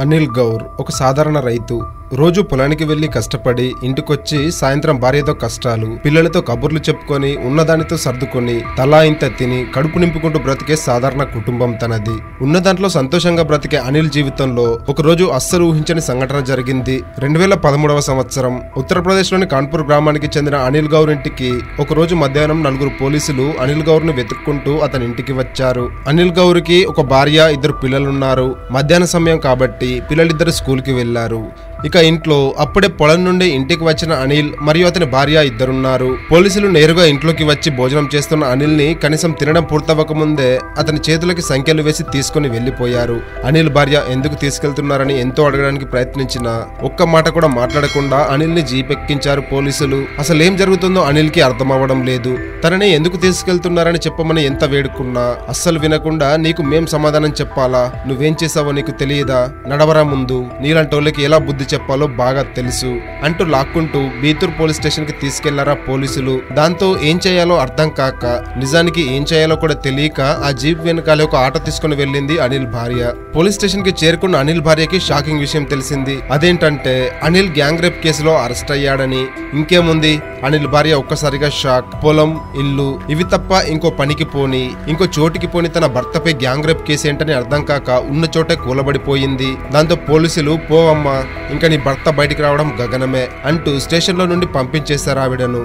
అనిల్ గౌర్ ఒక సాధారణ రైతు. రోజు పొలానికి వెళ్లి కష్టపడి ఇంటికొచ్చి సాయంత్రం భార్యతో కష్టాలు, పిల్లలతో కబుర్లు చెప్పుకొని ఉన్నదానితో సర్దుకొని తలా ఇంత తిని కడుపు నింపుకుంటూ బ్రతికే సాధారణ కుటుంబం తనది. ఉన్న దాంట్లో సంతోషంగా బ్రతికే అనిల్ జీవితంలో ఒకరోజు అస్సలు ఊహించని సంఘటన జరిగింది. 2013వ సంవత్సరం ఉత్తరప్రదేశ్ లోని కాన్పూర్ గ్రామానికి చెందిన అనిల్ గౌర్ ఇంటికి ఒకరోజు మధ్యాహ్నం 4 పోలీసులు అనిల్ గౌర్ ను వెతుక్కుంటూ అతని ఇంటికి వచ్చారు. అనిల్ గౌర్ కి ఒక భార్య, 2 పిల్లలున్నారు. మధ్యాహ్న సమయం కాబట్టి పిల్లలిద్దరు స్కూల్ కి వెళ్లారు. ఇక ఇంట్లో అప్పుడే పొలం నుండి ఇంటికి వచ్చిన అనిల్ మరియు అతని భార్య ఇద్దరున్నారు. పోలీసులు నేరుగా ఇంట్లోకి వచ్చి భోజనం చేస్తున్న అనిల్ ని కనీసం తినడం పూర్తవక ముందే అతని చేతులకి సంఖ్యలు వేసి తీసుకుని వెళ్లిపోయారు. అనిల్ భార్య ఎందుకు తీసుకెళ్తున్నారని ఎంతో అడగడానికి ప్రయత్నించినా ఒక్క మాట కూడా మాట్లాడకుండా అనిల్ ని జీప్ ఎక్కించారు పోలీసులు. అసలు ఏం జరుగుతుందో అనిల్ కి అర్థం అవ్వడం లేదు. తనని ఎందుకు తీసుకెళ్తున్నారని చెప్పమని ఎంత వేడుకున్నా అస్సలు వినకుండా, నీకు మేం సమాధానం చెప్పాలా, నువ్వేం చేసావో నీకు తెలియదా, నడవరా ముందు, నీలాంటోళ్ళకి ఎలా బుద్ధి చెప్పాలో బాగా తెలుసు అంటూ లాక్కుంటూ బీతూర్ పోలీస్ స్టేషన్ కి తీసుకెళ్లారా పోలీసులు. దాంతో ఏం చేయాలో అర్థం కాక, నిజానికి ఏం చేయాలో కూడా తెలియక ఆ జీప్ వెనకాలే ఒక ఆటో తీసుకుని వెళ్ళింది అనిల్ భార్య. పోలీస్ స్టేషన్ కి చేరుకున్న అనిల్ భార్యకి షాకింగ్ విషయం తెలిసింది. అదేంటంటే అనిల్ గ్యాంగ్ రేప్ కేసులో అరెస్ట్ అయ్యాడని. ఇంకేముంది, అనిల్ భార్య ఒక్కసారిగా షాక్. పొలం, ఇల్లు ఇవి తప్ప ఇంకో పనికి పోని, ఇంకో చోటికి పోని తన భర్తపై గ్యాంగ్ రేప్ కేసు ఏంటని అర్థం కాక ఉన్న చోటే కూలబడిపోయింది. దాంతో పోలీసులు, పోవమ్మా, ఇంకా నీ భర్త బయటికి రావడం గగనమే అంటూ స్టేషన్ లో నుండి పంపించేశారు ఆవిడను.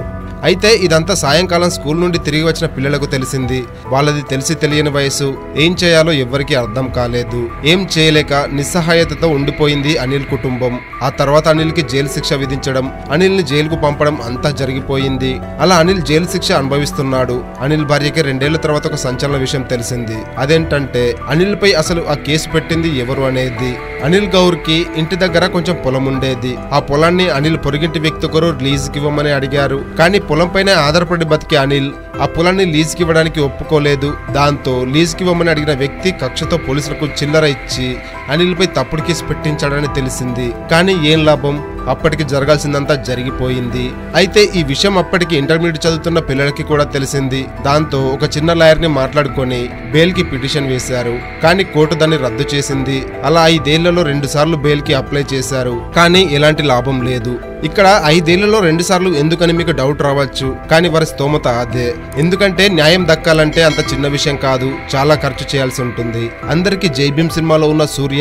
అయితే ఇదంతా సాయంకాలం స్కూల్ నుండి తిరిగి వచ్చిన పిల్లలకు తెలిసింది. వాళ్ళది తెలిసి తెలియని వయసు, ఏం చేయాలో ఎవ్వరికీ అర్థం కాలేదు. ఏం చేయలేక నిస్సహాయతతో ఉండిపోయింది అనిల్ కుటుంబం. ఆ తర్వాత అనిల్ కి జైలు శిక్ష విధించడం, అనిల్ ని జైలుకు పంపడం అంతా జరిగిపోయింది. అలా అనిల్ జైలు శిక్ష అనుభవిస్తున్నాడు. అనిల్ భార్యకి 2 ఏళ్ల తర్వాత ఒక సంచలన విషయం తెలిసింది. అదేంటంటే అనిల్ పై అసలు ఆ కేసు పెట్టింది ఎవరు అనేది. అనిల్ గౌర్ కి ఇంటి దగ్గర కొంచెం పొలం ఉండేది. ఆ పొలాన్ని అనిల్ పొరుగింటి వ్యక్తి ఒకరు లీజుకి ఇవ్వమని అడిగారు. కానీ పొలం పైన ఆధారపడి బతికే అనిల్ ఆ పొలాన్ని లీజుకి ఇవ్వడానికి ఒప్పుకోలేదు. దాంతో లీజుకి ఇవ్వమని అడిగిన వ్యక్తి కక్షతో పోలీసులకు చిల్లర ఇచ్చి అనిల్ పై తప్పుడు కేసు పెట్టించాడని తెలిసింది. కానీ ఏం లాభం, అప్పటికి జరగాల్సిందంతా జరిగిపోయింది. అయితే ఈ విషయం అప్పటికి ఇంటర్మీడియట్ చదువుతున్న పిల్లలకి కూడా తెలిసింది. దాంతో ఒక చిన్న లాయర్ ని మాట్లాడుకొని బెయిల్ కి పిటిషన్ వేశారు. కానీ కోర్టు దాన్ని రద్దు చేసింది. అలా 5 ఏళ్లలో 2 సార్లు బెయిల్ కి అప్లై చేశారు. కానీ ఎలాంటి లాభం లేదు. ఇక్కడ 5 ఏళ్లలో 2 సార్లు ఎందుకని మీకు డౌట్ రావచ్చు. కానీ వారి స్తోమత అదే. ఎందుకంటే న్యాయం దక్కాలంటే అంత చిన్న విషయం కాదు, చాలా ఖర్చు చేయాల్సి ఉంటుంది. అందరికి జై భీమ్ సినిమాలో ఉన్న సూర్య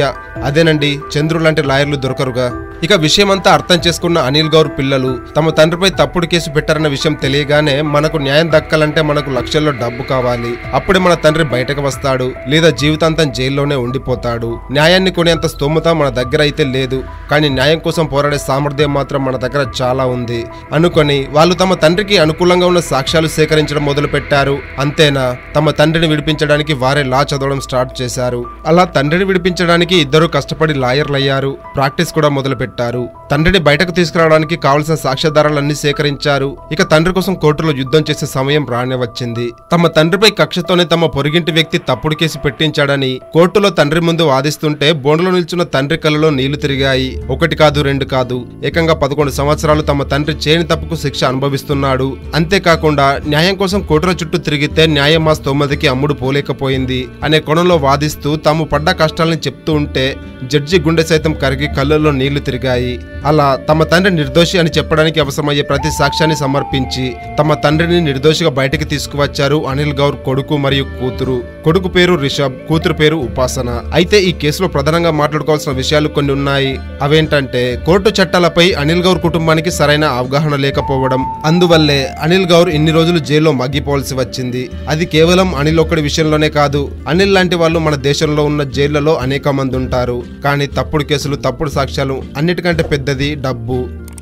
అదేనండి, చంద్రుడు లాంటి లాయర్లు దొరకరుగా. ఇక విషయమంతా అర్థం చేసుకున్న అనిల్ గౌర్ పిల్లలు తమ తండ్రిపై తప్పుడు కేసు పెట్టారన్న విషయం తెలియగానే, మనకు న్యాయం దక్కాలంటే మనకు లక్షల్లో డబ్బు కావాలి, అప్పుడే మన తండ్రి బయటకు వస్తాడు, లేదా జీవితాంతం జైల్లోనే ఉండిపోతాడు. న్యాయాన్ని కొనేంత స్తోమత మన దగ్గర అయితే లేదు, కానీ న్యాయం కోసం పోరాడే సామర్థ్యం మాత్రం మన దగ్గర చాలా ఉంది అనుకొని వాళ్ళు తమ తండ్రికి అనుకూలంగా ఉన్న సాక్ష్యాలు సేకరించడం మొదలు పెట్టారు. అంతేనా, తమ తండ్రిని విడిపించడానికి వారే లా చదవడం స్టార్ట్ చేశారు. అలా తండ్రిని విడిపించడానికి ఇద్దరు కష్టపడి లాయర్లు అయ్యారు. ప్రాక్టీస్ కూడా మొదలు పెట్టారు. తండ్రిని బయటకు తీసుకురావడానికి కావలసిన సాక్ష్యాధారాలన్నీ సేకరించారు. ఇక తండ్రి కోసం కోర్టులో యుద్ధం చేసే సమయం రానే వచ్చింది. తమ తండ్రిపై కక్షతోనే తమ పొరుగింటి వ్యక్తి తప్పుడు కేసు పెట్టించాడని కోర్టులో తండ్రి ముందు వాదిస్తుంటే బోన్లో నిల్చున్న తండ్రి కళ్ళలో నీళ్లు తిరిగాయి. 1 కాదు 2 కాదు, ఏకంగా 11 సంవత్సరాలు తమ తండ్రి చేయని తప్పుకు శిక్ష అనుభవిస్తున్నాడు. అంతేకాకుండా న్యాయం కోసం కోర్టుల చుట్టూ తిరిగితే న్యాయం మా స్తోమతకి అమ్ముడు పోలేకపోయింది అనే కోణంలో వాదిస్తూ తాము పడ్డ కష్టాలని చెప్తూ ఉంటే జడ్జి గుండె సైతం కరిగి కళ్ళల్లో నీళ్లు తిరిగాయి. అలా తమ తండ్రి నిర్దోషి అని చెప్పడానికి అవసరమయ్యే ప్రతి సాక్ష్యాన్ని సమర్పించి తమ తండ్రిని నిర్దోషిగా బయటకు తీసుకువచ్చారు అనిల్ గౌర్ కొడుకు మరియు కూతురు. కొడుకు పేరు రిషబ్, కూతురు పేరు ఉపాసన. అయితే ఈ కేసులో ప్రధానంగా మాట్లాడుకోవాల్సిన విషయాలు కొన్ని ఉన్నాయి. అవేంటంటే కోర్టు చట్టాలపై అనిల్ గౌర్ కుటుంబానికి సరైన అవగాహన లేకపోవడం. అందువల్లే అనిల్ గౌర్ ఇన్ని రోజులు జైల్లో మగ్గిపోవాల్సి వచ్చింది. అది కేవలం అనిల్ ఒక్కడి విషయంలోనే కాదు, అనిల్ లాంటి వాళ్ళు మన దేశంలో ఉన్న జైళ్లలో అనేక మంది ఉంటారు. కానీ తప్పుడు కేసులు, తప్పుడు సాక్ష్యాలు, అన్నిటికంటే పెద్దది డబ్బు.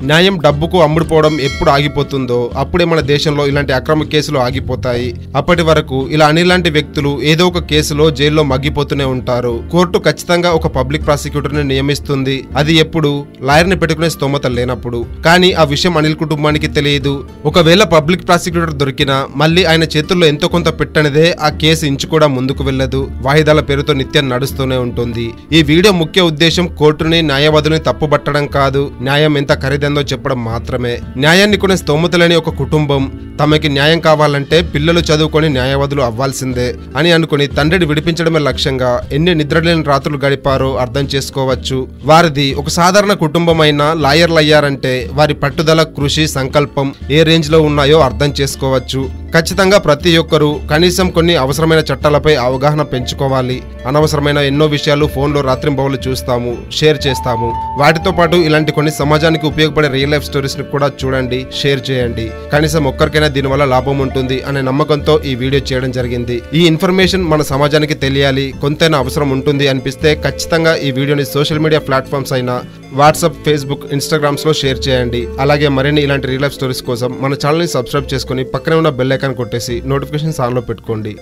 న్యాయం డబ్బుకు అమ్ముడుపోవడం ఎప్పుడు ఆగిపోతుందో అప్పుడే మన దేశంలో ఇలాంటి అక్రమ కేసులు ఆగిపోతాయి. అప్పటి వరకు ఇలా అనిల్ లాంటి వ్యక్తులు ఏదో ఒక కేసులో జైల్లో మగ్గిపోతూనే ఉంటారు. కోర్టు ఖచ్చితంగా ఒక పబ్లిక్ ప్రాసిక్యూటర్ ని నియమిస్తుంది. అది ఎప్పుడు, లాయర్ ని పెట్టుకునే స్తోమత లేనప్పుడు. కానీ ఆ విషయం అనిల్ కుటుంబానికి తెలియదు. ఒకవేళ పబ్లిక్ ప్రాసిక్యూటర్ దొరికినా మళ్ళీ ఆయన చేతుల్లో ఎంతో కొంత పెట్టనిదే ఆ కేసు ఇంచు కూడా ముందుకు వెళ్ళదు. వాయిదాల పేరుతో నిత్యం నడుస్తూనే ఉంటుంది. ఈ వీడియో ముఖ్య ఉద్దేశం కోర్టుని, న్యాయవాదుల్ని తప్పుబట్టడం కాదు. న్యాయం ఎంత ఖరీదైన ఏందో చెప్పడం మాత్రమే. న్యాయాన్ని కొనే స్తోమత లేని ఒక కుటుంబం తమకి న్యాయం కావాలంటే పిల్లలు చదువుకొని న్యాయవాదులు అవ్వాల్సిందే అని అనుకుని తండ్రిని విడిపించడమే లక్ష్యంగా ఎన్ని నిద్రలేని రాత్రులు గడిపారో అర్థం చేసుకోవచ్చు. వారిది ఒక సాధారణ కుటుంబం అయినా లాయర్లు అయ్యారంటే వారి పట్టుదల, కృషి, సంకల్పం ఏ రేంజ్ లో ఉన్నాయో అర్థం చేసుకోవచ్చు. ఖచ్చితంగా ప్రతి ఒక్కరూ కనీసం కొన్ని అవసరమైన చట్టాలపై అవగాహన పెంచుకోవాలి. అనవసరమైన ఎన్నో విషయాలు ఫోన్లో రాత్రింబవళ్ళు చూస్తాము, షేర్ చేస్తాము. వాటితో పాటు ఇలాంటి కొన్ని సమాజానికి ఉపయోగపడే రియల్ లైఫ్ స్టోరీస్ ని కూడా చూడండి, షేర్ చేయండి. కనీసం ఒక్కరికైనా దీనివల్ల లాభం ఉంటుంది అనే నమ్మకంతో ఈ వీడియో చేయడం జరిగింది. ఈ ఇన్ఫర్మేషన్ మన సమాజానికి తెలియాలి, కొంతైనా అవసరం ఉంటుంది అనిపిస్తే ఖచ్చితంగా ఈ వీడియోని సోషల్ మీడియా ప్లాట్ఫామ్స్ అయిన వాట్సాప్, ఫేస్బుక్, ఇన్స్టాగ్రామ్స్ లో షేర్ చేయండి. అలాగే మరిన్ని ఇలాంటి రియల్ లైఫ్ స్టోరీస్ కోసం మన ఛానల్ ని సబ్స్క్రైబ్ చేసుకుని పక్కనే ఉన్న బెల్ ఐకాన్ కొట్టేసి నోటిఫికేషన్స్ ఆన్ లో పెట్టుకోండి.